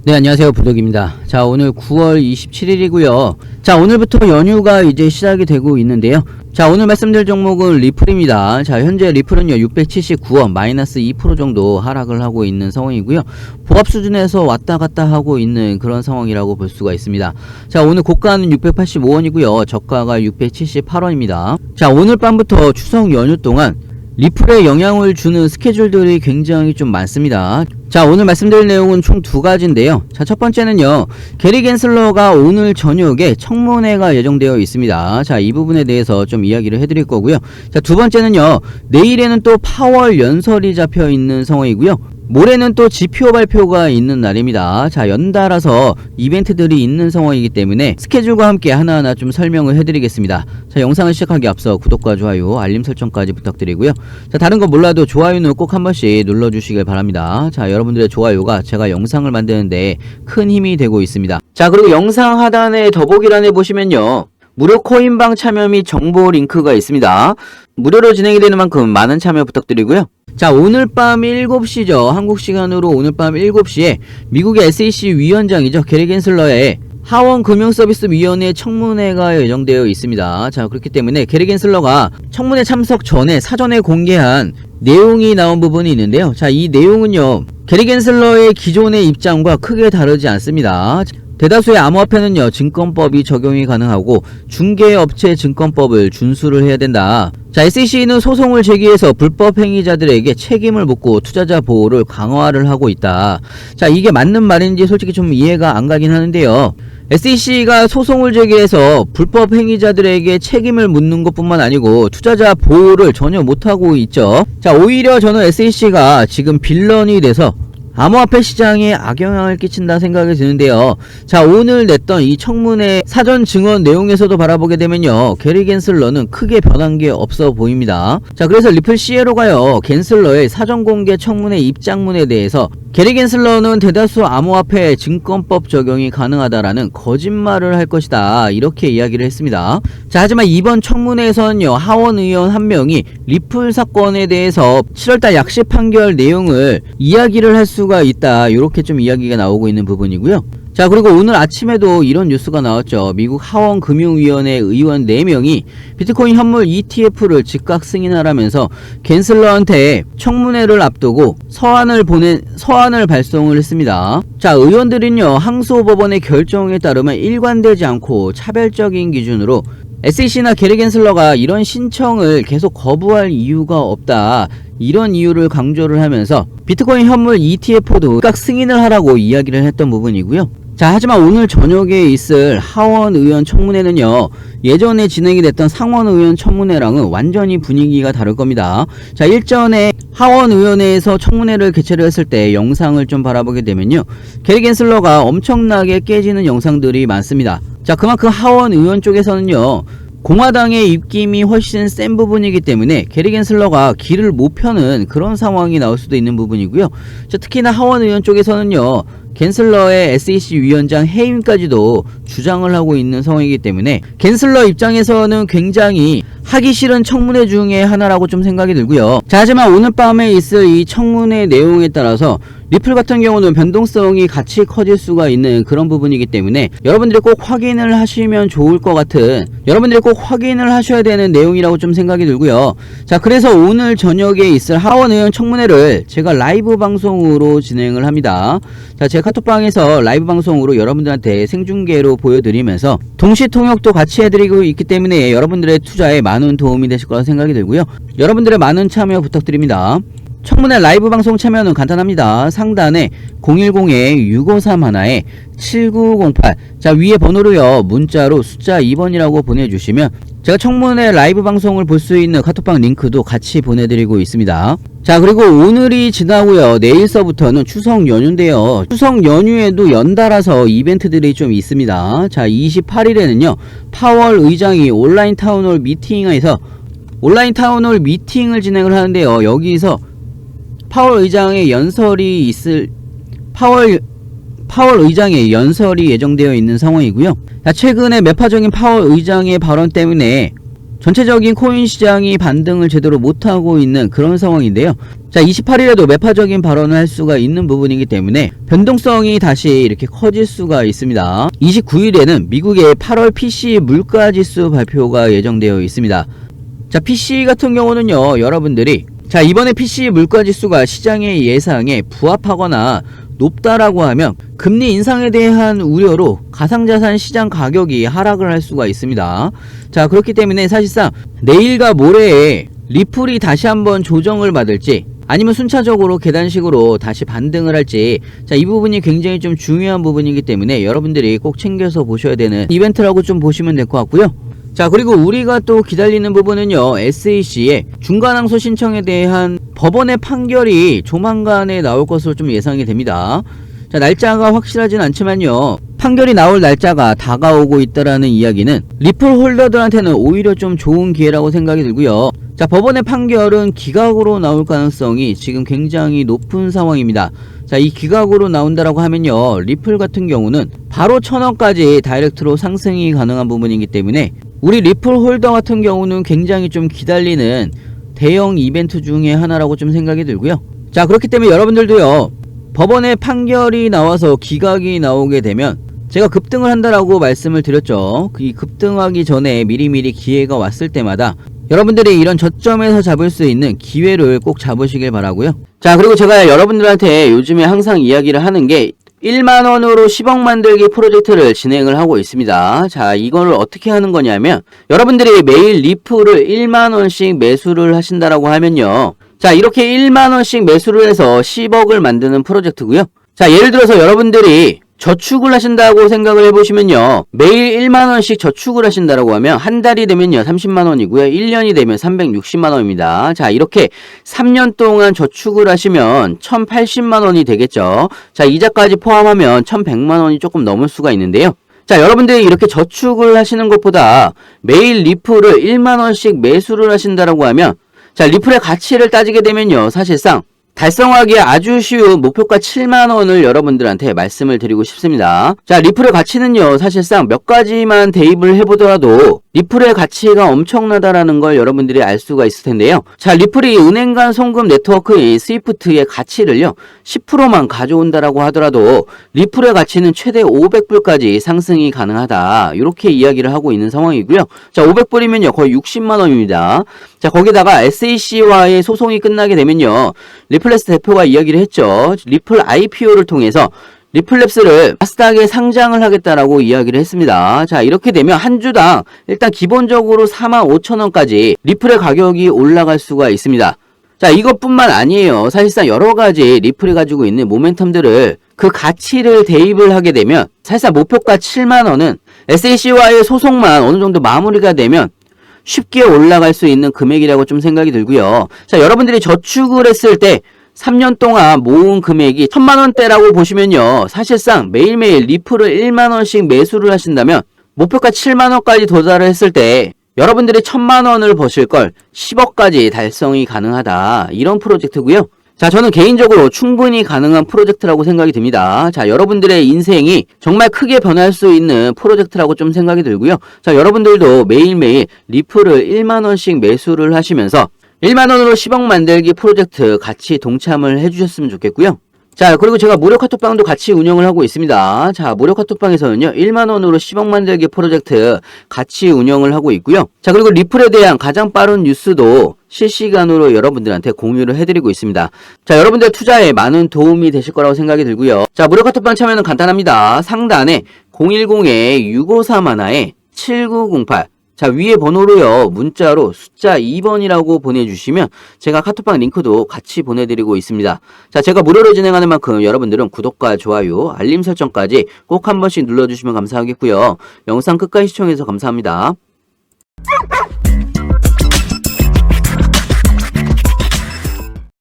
네, 안녕하세요. 부독입니다. 자, 오늘 9월 27일이고요. 자, 오늘부터 연휴가 이제 시작이 되고 있는데요. 자, 오늘 말씀드릴 종목은 리플입니다. 자, 현재 리플은요, 679원, 마이너스 2% 정도 하락을 하고 있는 상황이고요. 보합 수준에서 왔다 갔다 하고 있는 그런 상황이라고 볼 수가 있습니다. 자, 오늘 고가는 685원이고요. 저가가 678원입니다. 자, 오늘 밤부터 추석 연휴 동안 리플에 영향을 주는 스케줄들이 굉장히 좀 많습니다. 자, 오늘 말씀드릴 내용은 총 두 가지인데요. 자, 첫 번째는요, 게리 갠슬러가 오늘 저녁에 청문회가 예정되어 있습니다. 자, 이 부분에 대해서 좀 이야기를 해드릴 거고요. 자, 두 번째는요, 내일에는 또 파월 연설이 잡혀 있는 상황이고요. 모레는 또 지표 발표가 있는 날입니다. 자, 연달아서 이벤트들이 있는 상황이기 때문에 스케줄과 함께 하나하나 좀 설명을 해드리겠습니다. 자, 영상을 시작하기 앞서 구독과 좋아요, 알림 설정까지 부탁드리고요. 자, 다른 거 몰라도 좋아요는 꼭 한 번씩 눌러주시길 바랍니다. 자, 여러분들의 좋아요가 제가 영상을 만드는데 큰 힘이 되고 있습니다. 자, 그리고 영상 하단에 더보기란에 보시면요, 무료 코인방 참여 및 정보 링크가 있습니다. 무료로 진행이 되는 만큼 많은 참여 부탁드리고요. 자, 오늘 밤 7시죠. 한국 시간으로 오늘 밤 7시에 미국의 SEC 위원장이죠. 게리 갠슬러의 하원금융서비스위원회 청문회가 예정되어 있습니다. 자, 그렇기 때문에 게리 갠슬러가 청문회 참석 전에 사전에 공개한 내용이 나온 부분이 있는데요. 자, 이 내용은요, 게리 갠슬러의 기존의 입장과 크게 다르지 않습니다. 대다수의 암호화폐는요, 증권법이 적용이 가능하고 중개업체 증권법을 준수를 해야 된다. 자, SEC는 소송을 제기해서 불법 행위자들에게 책임을 묻고 투자자 보호를 강화를 하고 있다. 자, 이게 맞는 말인지 솔직히 좀 이해가 안 가긴 하는데요. SEC가 소송을 제기해서 불법 행위자들에게 책임을 묻는 것뿐만 아니고 투자자 보호를 전혀 못하고 있죠. 자, 오히려 저는 SEC가 지금 빌런이 돼서 암호화폐 시장에 악영향을 끼친다 생각이 드는데요. 자, 오늘 냈던 이 청문회 사전 증언 내용에서도 바라보게 되면요, 게리 갠슬러는 크게 변한 게 없어 보입니다. 자, 그래서 리플 CEO가요, 갠슬러의 사전 공개 청문회 입장문에 대해서 게리 갠슬러는 대다수 암호화폐 증권법 적용이 가능하다라는 거짓말을 할 것이다, 이렇게 이야기를 했습니다. 자, 하지만 이번 청문회에서는요, 하원 의원 한 명이 리플 사건에 대해서 7월달 약식 판결 내용을 이야기를 할 수가 있다, 이렇게 좀 이야기가 나오고 있는 부분이고요. 자, 그리고 오늘 아침에도 이런 뉴스가 나왔죠. 미국 하원금융위원회 의원 4명이 비트코인 현물 ETF를 즉각 승인하라면서 갠슬러한테 청문회를 앞두고 서한을 발송을 했습니다. 자, 의원들은요, 항소법원의 결정에 따르면 일관되지 않고 차별적인 기준으로 SEC나 게리 갠슬러가 이런 신청을 계속 거부할 이유가 없다, 이런 이유를 강조를 하면서 비트코인 현물 ETF도 즉각 승인을 하라고 이야기를 했던 부분이고요. 자, 하지만 오늘 저녁에 있을 하원 의원 청문회는요, 예전에 진행이 됐던 상원 의원 청문회랑은 완전히 분위기가 다를 겁니다. 자, 일전에 하원 의원회에서 청문회를 개최를 했을 때 영상을 좀 바라보게 되면요, 게리 갠슬러가 엄청나게 깨지는 영상들이 많습니다. 자, 그만큼 하원 의원 쪽에서는요, 공화당의 입김이 훨씬 센 부분이기 때문에 게리 갠슬러가 길을 못 펴는 그런 상황이 나올 수도 있는 부분이고요. 자, 특히나 하원 의원 쪽에서는요, 갠슬러의 SEC 위원장 해임까지도 주장을 하고 있는 상황이기 때문에 갠슬러 입장에서는 굉장히 하기 싫은 청문회 중에 하나라고 좀 생각이 들고요. 자, 하지만 오늘 밤에 있을 이 청문회 내용에 따라서 리플 같은 경우는 변동성이 같이 커질 수가 있는 그런 부분이기 때문에 여러분들이 꼭 확인을 하시면 좋을 것 같은, 여러분들이 꼭 확인을 하셔야 되는 내용이라고 좀 생각이 들고요. 자, 그래서 오늘 저녁에 있을 하원 의원 청문회를 제가 라이브 방송으로 진행을 합니다. 자, 제 카톡방에서 라이브 방송으로 여러분들한테 생중계로 보여드리면서 동시 통역도 같이 해드리고 있기 때문에 여러분들의 투자에 많은 도움이 되실 거라 생각이 들고요. 여러분들의 많은 참여 부탁드립니다. 청문회 라이브 방송 참여는 간단합니다. 상단에 010-6531-7908, 자, 위에 번호로요, 문자로 숫자 2번이라고 보내주시면 제가 청문회 라이브 방송을 볼 수 있는 카톡방 링크도 같이 보내드리고 있습니다. 자, 그리고 오늘이 지나고요, 내일서부터는 추석 연휴인데요, 추석 연휴에도 연달아서 이벤트들이 좀 있습니다. 자, 28일에는요 파월 의장이 온라인 타운홀 미팅에서 온라인 타운홀 미팅을 진행을 하는데요, 여기서 파월 의장의 연설이 있을 파월 의장의 연설이 예정되어 있는 상황이고요. 자, 최근에 매파적인 파월 의장의 발언 때문에 전체적인 코인 시장이 반등을 제대로 못하고 있는 그런 상황인데요. 자, 28일에도 매파적인 발언을 할 수가 있는 부분이기 때문에 변동성이 다시 이렇게 커질 수가 있습니다. 29일에는 미국의 8월 PC 물가지수 발표가 예정되어 있습니다. 자, PC 같은 경우는요, 여러분들이 자, 이번에 PC 물가지수가 시장의 예상에 부합하거나 높다라고 하면 금리 인상에 대한 우려로 가상자산 시장 가격이 하락을 할 수가 있습니다. 자, 그렇기 때문에 사실상 내일과 모레에 리플이 다시 한번 조정을 받을지 아니면 순차적으로 계단식으로 다시 반등을 할지, 자, 이 부분이 굉장히 좀 중요한 부분이기 때문에 여러분들이 꼭 챙겨서 보셔야 되는 이벤트라고 좀 보시면 될 것 같고요. 자, 그리고 우리가 또 기다리는 부분은요, SAC의 중간항소 신청에 대한 법원의 판결이 조만간에 나올 것으로 좀 예상이 됩니다. 자, 날짜가 확실하진 않지만요, 판결이 나올 날짜가 다가오고 있다라는 이야기는 리플 홀더들한테는 오히려 좀 좋은 기회라고 생각이 들고요. 자, 법원의 판결은 기각으로 나올 가능성이 지금 굉장히 높은 상황입니다. 자, 이 기각으로 나온다라고 하면요, 리플 같은 경우는 바로 1000원까지 다이렉트로 상승이 가능한 부분이기 때문에 우리 리플 홀더 같은 경우는 굉장히 좀 기다리는 대형 이벤트 중에 하나라고 좀 생각이 들고요. 자, 그렇기 때문에 여러분들도요, 법원의 판결이 나와서 기각이 나오게 되면 제가 급등을 한다라고 말씀을 드렸죠. 이 급등하기 전에 미리미리 기회가 왔을 때마다 여러분들이 이런 저점에서 잡을 수 있는 기회를 꼭 잡으시길 바라고요. 자, 그리고 제가 여러분들한테 요즘에 항상 이야기를 하는 게 1만원으로 10억 만들기 프로젝트를 진행을 하고 있습니다. 자, 이거를 어떻게 하는 거냐면 여러분들이 매일 리플을 1만원씩 매수를 하신다라고 하면요, 자, 이렇게 1만원씩 매수를 해서 10억을 만드는 프로젝트고요. 자, 예를 들어서 여러분들이 저축을 하신다고 생각을 해보시면요, 매일 1만원씩 저축을 하신다라고 하면 한 달이 되면요 30만원이고요 1년이 되면 360만원입니다. 자, 이렇게 3년 동안 저축을 하시면 1080만원이 되겠죠. 자, 이자까지 포함하면 1100만원이 조금 넘을 수가 있는데요, 자, 여러분들이 이렇게 저축을 하시는 것보다 매일 리플을 1만원씩 매수를 하신다라고 하면, 자, 리플의 가치를 따지게 되면요, 사실상 달성하기에 아주 쉬운 목표가 7만원을 여러분들한테 말씀을 드리고 싶습니다. 자, 리플의 가치는요, 사실상 몇 가지만 대입을 해보더라도 리플의 가치가 엄청나다라는 걸 여러분들이 알 수가 있을 텐데요. 자, 리플이 은행 간 송금 네트워크인 스위프트의 가치를요 10%만 가져온다라고 하더라도 리플의 가치는 최대 500불까지 상승이 가능하다, 이렇게 이야기를 하고 있는 상황이고요. 자, 500불이면요 거의 60만원입니다. 자, 거기다가 SAC와의 소송이 끝나게 되면요, 리플랩스 대표가 이야기를 했죠. 리플 IPO를 통해서 리플랩스를 나스닥에 상장을 하겠다라고 이야기를 했습니다. 자, 이렇게 되면 한 주당 일단 기본적으로 45,000원까지 리플의 가격이 올라갈 수가 있습니다. 자, 이것뿐만 아니에요. 사실상 여러가지 리플이 가지고 있는 모멘텀들을 그 가치를 대입을 하게 되면 사실상 목표가 7만원은 SAC와의 소송만 어느 정도 마무리가 되면 쉽게 올라갈 수 있는 금액이라고 좀 생각이 들고요. 자, 여러분들이 저축을 했을 때 3년 동안 모은 금액이 1000만원대라고 보시면요, 사실상 매일매일 리플을 1만원씩 매수를 하신다면 목표가 7만원까지 도달을 했을 때 여러분들이 1000만원을 버실 걸 10억까지 달성이 가능하다, 이런 프로젝트고요. 자, 저는 개인적으로 충분히 가능한 프로젝트라고 생각이 듭니다. 자, 여러분들의 인생이 정말 크게 변할 수 있는 프로젝트라고 좀 생각이 들고요. 자, 여러분들도 매일매일 리플을 1만원씩 매수를 하시면서 1만원으로 10억 만들기 프로젝트 같이 동참을 해주셨으면 좋겠고요. 자, 그리고 제가 무료 카톡방도 같이 운영을 하고 있습니다. 자, 무료 카톡방에서는요 1만원으로 10억 만들기 프로젝트 같이 운영을 하고 있고요. 자, 그리고 리플에 대한 가장 빠른 뉴스도 실시간으로 여러분들한테 공유를 해드리고 있습니다. 자, 여러분들 투자에 많은 도움이 되실 거라고 생각이 들고요. 자, 무료 카톡방 참여는 간단합니다. 상단에 010-653-7908, 자, 위에 번호로요 문자로 숫자 2번이라고 보내주시면 제가 카톡방 링크도 같이 보내드리고 있습니다. 자, 제가 무료로 진행하는 만큼 여러분들은 구독과 좋아요, 알림 설정까지 꼭 한 번씩 눌러주시면 감사하겠고요. 영상 끝까지 시청해서 감사합니다.